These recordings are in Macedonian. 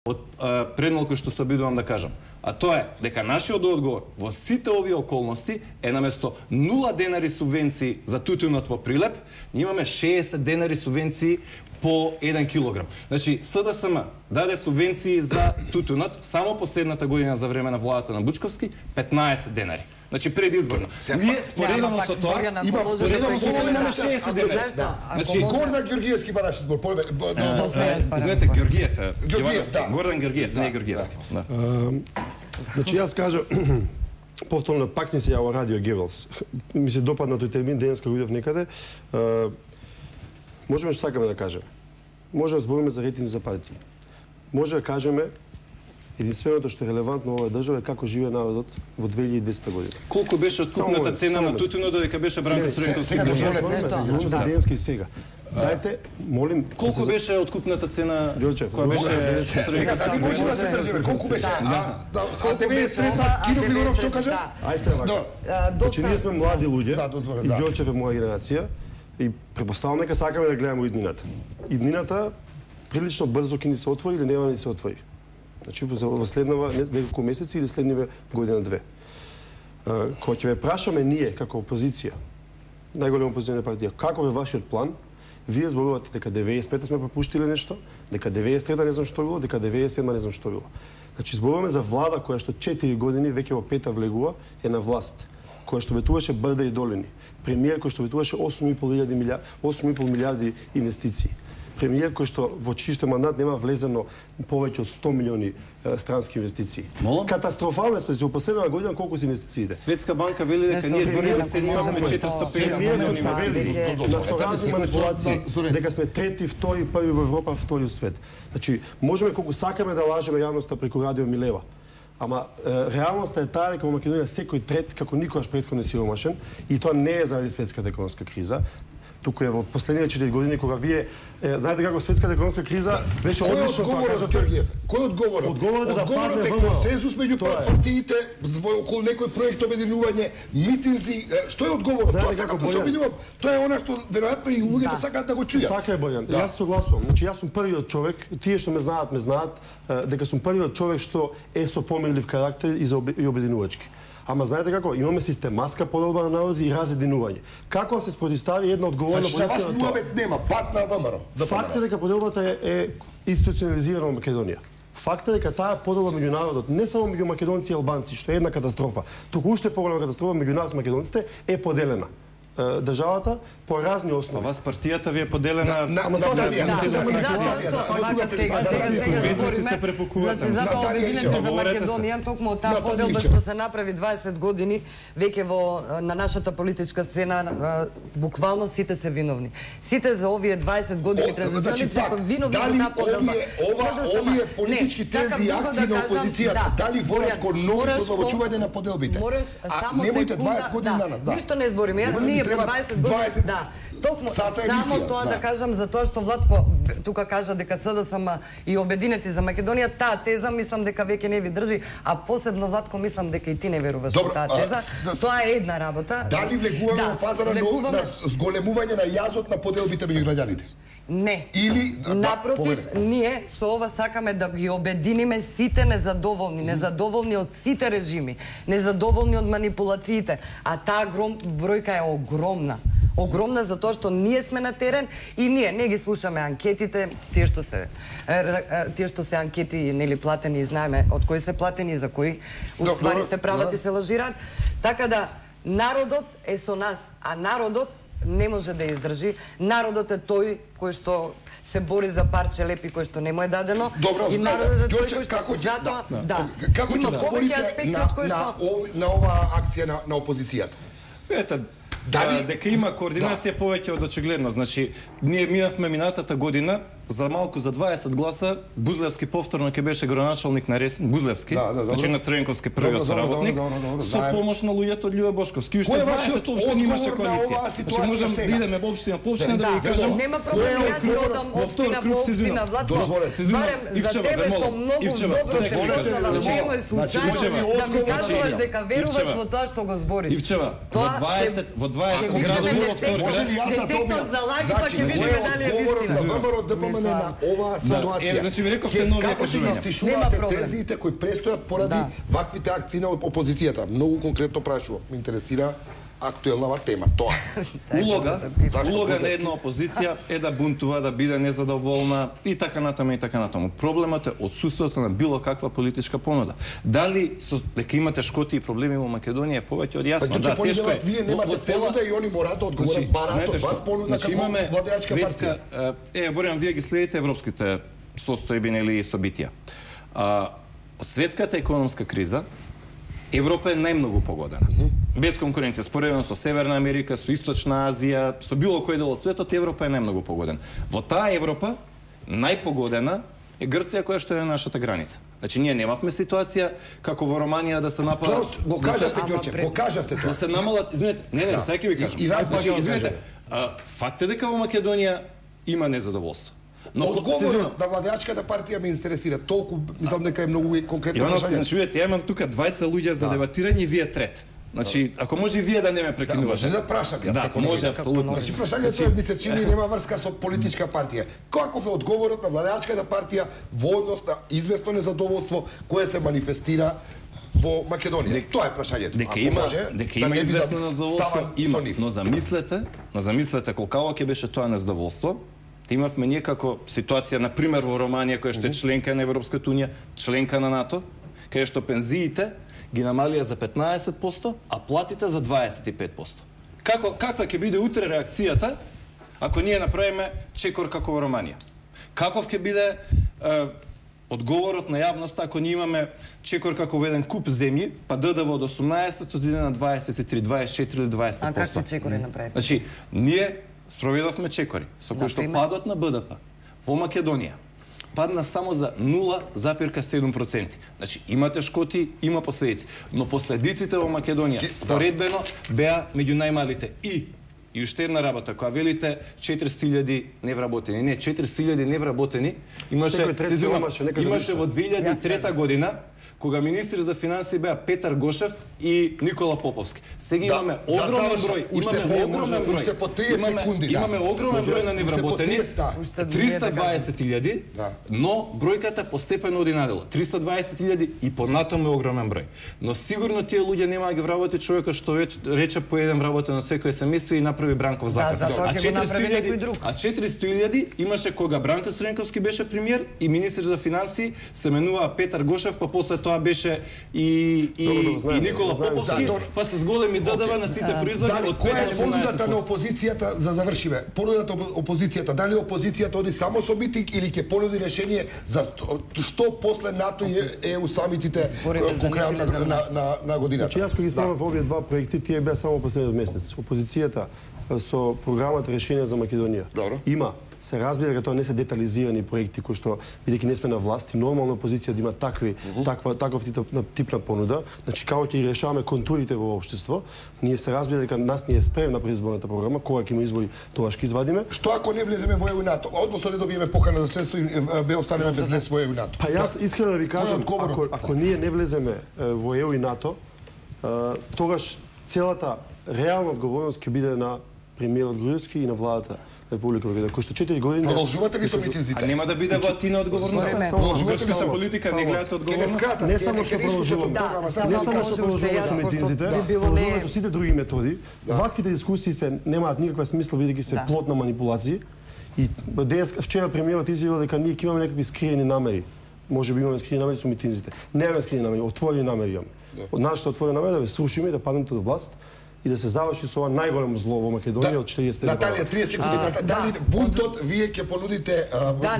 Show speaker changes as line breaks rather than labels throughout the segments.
од предмалку што се обидувам да кажам. А тоа е дека нашиот одговор во сите овие околности е наместо 0 денари субвенции за тутунот во Прилеп, ние имаме 60 денари субвенции по 1 килограм. Значи, СДСМ даде субвенции за тутунот само последната година за време на владата на Бучковски 15 денари. Значи предизборно. Ние споредено со тоа имаме 60 денари.
Значи Гордан Георгиевски бараш избор.
Извинете, Георгиев е. Гордан Георгиев, не Георгиевски.
Значи јас кажам повторно пак не се јава радио Гебелс. Ми се допадна тој термин денеска видов некаде. Можеме што сакаме да кажеме. Може да збориме за рейтинг за партии. Може да кажеме единственото што е релевантно во оваа држава е како живее народот во 2200 година.
Колку беше откупната цена на тутунот додека беше Бранко Црвенковски
Зборуваме за денеска и сега. Дајте, молим...
Колку беше откупната цена која беше
Црвенковски? Може да се држиме. Колку беше? А 93-та Кино Милоров што каже?
Ај се вака. Значи ние сме млади луѓе и Ѓорчев е моја генерација и претпоставувам дека сакаме да гледаме иднината. Иднината прилично брзо ќе ни се отвори или нема да ни се отвори. Значи во следнава неколку месеци или следниве година-две. Кога ќе ве прашаме ние како опозиција, најголема опозициона партија, каков е вашиот план? Вие зборувате дека 95 сме пропуштиле нешто, дека 93 не знам што било, дека 97 не знам што било. Значи зборуваме за влада која што 4 години веќе во пета влегува е на власт, која што ветуваше брда и долини. Премиер кој што ветуваше 8,5 милиарди инвестиции. Премиер кој што во чијшто мандат нема влезено повеќе од 100 милиони странски инвестиции. Катастрофално е за последната година колку се инвестициите.
Светска банка вели дека ние 2007 450 милиони инвестиции.
На разни манипулации, дека сме трети, втори, први во Европа, втори во свет. Значи, можеме колку сакаме да лажеме јавноста преку радио Милева. Ама реалноста е таа дека во Македонија секој трет како никогаш претходно е сиромашен и тоа не е заради светската економска криза. Туку е во последните 4 години кога вие знаете како светската економска криза беше одлично
кога кажа Георгиев. Кој одговора?
Одговорот да падне
консензус меѓу партиите околу некој проект обединување, митинзи, што е одговорот? Тоа сакам да се обидувам. Тоа е она што веројатно и луѓето сакаат да го чујат.
Така е, Бојан. Јас согласувам. Значи јас сум првиот човек, тие што ме знаат дека сум првиот човек што е со помирлив карактер и обединувачки. Ама знаете како, имаме систематска поделба на народ и разединување. Како се спротивстави една одговорна позиција на тоа?
За вас муабет нема, пат на ВМРО.
Факт е дека поделбата е институционализирана во Македонија. Факт е дека таа поделба меѓу народот, не само меѓу македонци и албанци, што е една катастрофа, туку уште поголема катастрофа меѓу нас македонците е поделена. Државата по разни основи.
А вас партијата ви е поделена
на
Вестници се препукуваат.
Значи, затоа Обединените за Македонија, токму таа поделба што се направи 20 години, веќе на нашата политичка сцена, буквално сите се виновни. Сите за овие 20 години традиционалци се виновни за таа поделба.
Овие политички тези и акции на опозицијата, дали водат кон нови продолжување на поделбите? А немојте 20 години на нас.
Ништо не збориме. Ние по 20 години, да. Токму само тоа да кажам за тоа што Владко тука кажа дека СДСМ и Обединети за Македонија, таа теза мислам дека веќе не ви држи, а посебно Владко мислам дека и ти не веруваш во таа теза. Тоа е една работа.
Дали влегуваме во фаза на зголемување на јазот на поделбите меѓу граѓаните?
Не.
Или
напротив, ние со ова сакаме да ги обединиме сите незадоволни од сите режими, незадоволни од манипулациите, а таа бројка е огромна. Огромна затоа што ние сме на терен и ние не ги слушаме анкетите, тие што се анкети нели платени и знаеме од кои се платени и за кои уствари се прават и се лажираат. Така да народот е со нас, а народот не може да издржи. Народот е тој кој што се бори за парче лепи кој што не му е дадено.
Добро,
и народот е тој кој што
како ќе одговорите на оваа акција на опозицијата?
Ете, дека има координација повеќе од очигледно. Значи, ние минавме минатата година за малку за 20 гласа Бузлевски повторно ќе беше градоначалник на Ресин, Бузлевски, значи на Црвенковски првиот соработник, со помош на луѓето од Љубо Бошковски. Уште 20 општо немаше коалиција. Значи можам да идеме општина по општина да ви кажам
нема проблем, јас ви одам општина по општина, Владко, барем за тебе што многу добро се познава во мој случај, да ми кажуваш дека веруваш во тоа што го збориш.
Ивчева, во 20 градови во втор град.
Детектор за лаги па ќе видиме дали е вистина.
преземане на оваа ситуација.
Значи ви рековте нови
како ќе истишувате тезиите кои престојат поради ваквите акции на опозицијата? Многу конкретно прашувам. Ме интересира актуелнава тема, тоа.
Улога на една опозиција е да бунтува, да биде незадоволна и така натаму и така натаму. Проблемот е отсуството на било каква политичка понуда. Дали дека има тешкоти и проблеми во Македонија е повеќе од јасно.
Да, тешко е. Вие немате понуда и они мораат да одговорат барат од вас понуда како владеачка партија.
Борјан, вие ги следите европските состојби или собитија. Од светската економска криза Европа е најмногу погодена. Без конкуренција, споредено со Северна Америка, со Источна Азија, со било кој дел од светот, Европа е најмногу погодена. Во таа Европа најпогодена е Грција, која што е на нашата граница. Значи ние немавме ситуација како во Романија да се нападат.
Го кажавте, Ѓорче, го кажавте тоа.
Да се намалат, извинете, не, сега ќе ви кажам. Значи, извинете, факт е дека во Македонија има незадоволство.
Но одговорот на владеачката партија ме интересира. Толку мислам дека е многу конкретно прашање.
Значи, ја имам тука двајца луѓе за дебатирање, вие трет. Значи, ако може и вие да не ме прекинувате.
Да прашам јас како
може апсолутно.
Значи прашањето ми се чини нема врска со политичка партија. Каков е одговорот на владеачката партија во однос на известно незадоволство кое се манифестира во Македонија? Тоа е прашањето.
Дека има известно незадоволство, има. Но замислете колкаво ќе беше тоа незадоволство. Имавме ние како ситуација, на пример во Романија, која што е членка на Европската унија, членка на НАТО, кај што пензиите ги намалија за 15%, а платите за 25%. Каква ќе биде утре реакцијата ако ние направиме чекор како во Романија? Каков ќе биде одговорот на јавноста ако ние имаме чекор како во еден куп земји, па ДДВ од 18 отиде на 23, 24 или 25%?
А какви чекори направите?
Значи, ние спроведовме чекори, со кои што падот на БДП во Македонија падна само за 0,7%. Значи, има тешкоти, има последици. Но последиците во Македонија, споредбено, беа меѓу најмалите. И уште една работа, која велите 400.000 невработени. Не, 400.000 невработени имаше во 2003 година, кога министри за финансии беа Петар Гошев и Никола Поповски. Сега имаме огромен број, имаме огромен број на невработени, 320.000, но бројката постепено оди надолу. 320.000 и понатаму е огромен број. Но сигурно тие луѓе нема да ги вработи човека што рече по еден вработен од секој семејство и направи Бранков закон.
А
400.000 имаше кога Бранко Сренковски беше премиер и министр за финансии се менува Петар Гошев, па после тоа беше и Никола Поповски, па с големи ДДВ на сите производи од 5 до 18%.
Која е понудата на опозицијата, за завршиме, понудата опозицијата, дали опозицијата оди само со митинг или ќе понуди решение за што после НАТО и ЕУ самитите кон крајот на годината?
Значи, јас кога ги спомнав овие два проекти, тие беа само последниот месец. Опозицијата со програмата Решение за Македонија има, се разбира дека тоа не се детализирани проекти кои што бидејќи не сме на власт и нормална опозиција да има таков тип на понуда, значи како ќе решаваме контурите во општество, ние се разбира дека нас ни е спремна предизборната програма, кога ќе има избори тогаш ќе извадиме.
Што ако не влеземе во ЕУ и НАТО? Односно не добиеме покана за членство и бе останеме без членство во ЕУ и НАТО.
Па јас искрено да ви кажам, ако ние не влеземе во ЕУ и НАТО, тогаш целата реална одговорност ќе биде на премиерот Груевски и на владата на Република Македонија, кој што 4 години
продолжувате ли со митинзите?
А нема да биде ватина одговорноста? Продолжувате ли со политика, не гледате одговорност?
Не само што продолжуваме, не само што продолжуваме со митинзите, продолжуваме со сите други методи. Ваквите дискусии се немаат никаква смисла бидејќи се плод на манипулации. И вчера премиерот изјавил дека ние имаме некакви скриени намери. Може би имаме скриени намери со митинзите. Немаме скриени намери, отворени намери имаме. Од нашата отворена намери да ве срушиме и да паднете од власт и да се заврши со ова најголемо зло во Македонија од 45 години.
Наталија, 30 секунди. Дали бунтот вие ќе понудите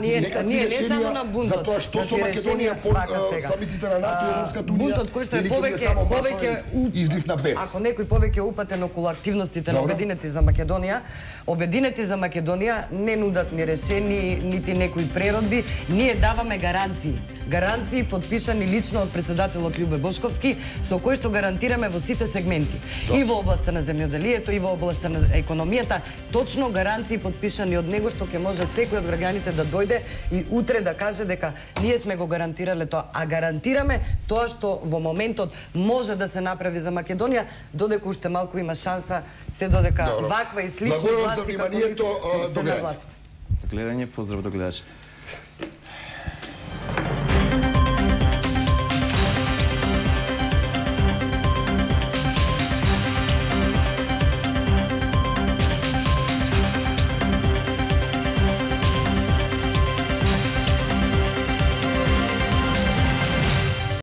некакви решенија за тоа што со Македонија по самитите на НАТО и Европската унија?
Бунтот кој што е повеќе
излив на бес.
Ако некој повеќе упатен околу активностите на Обединети за Македонија, Обединети за Македонија не нудат ни решени, нити некои преродби, ние даваме гаранции. Гаранции подпишани лично од председателот Љубе Бошковски, со кои што гарантираме во сите сегменти. И во областа на земјоделието, и во областа на економијата, точно гаранции подпишани од него што ќе може секој од граѓаните да дојде и утре да каже дека ние сме го гарантирале тоа, а гарантираме тоа што во моментот може да се направи за Македонија, додека уште малку има шанса, се додека ваква и слични власти како се на власт.
гледање, поздрав до гледачите.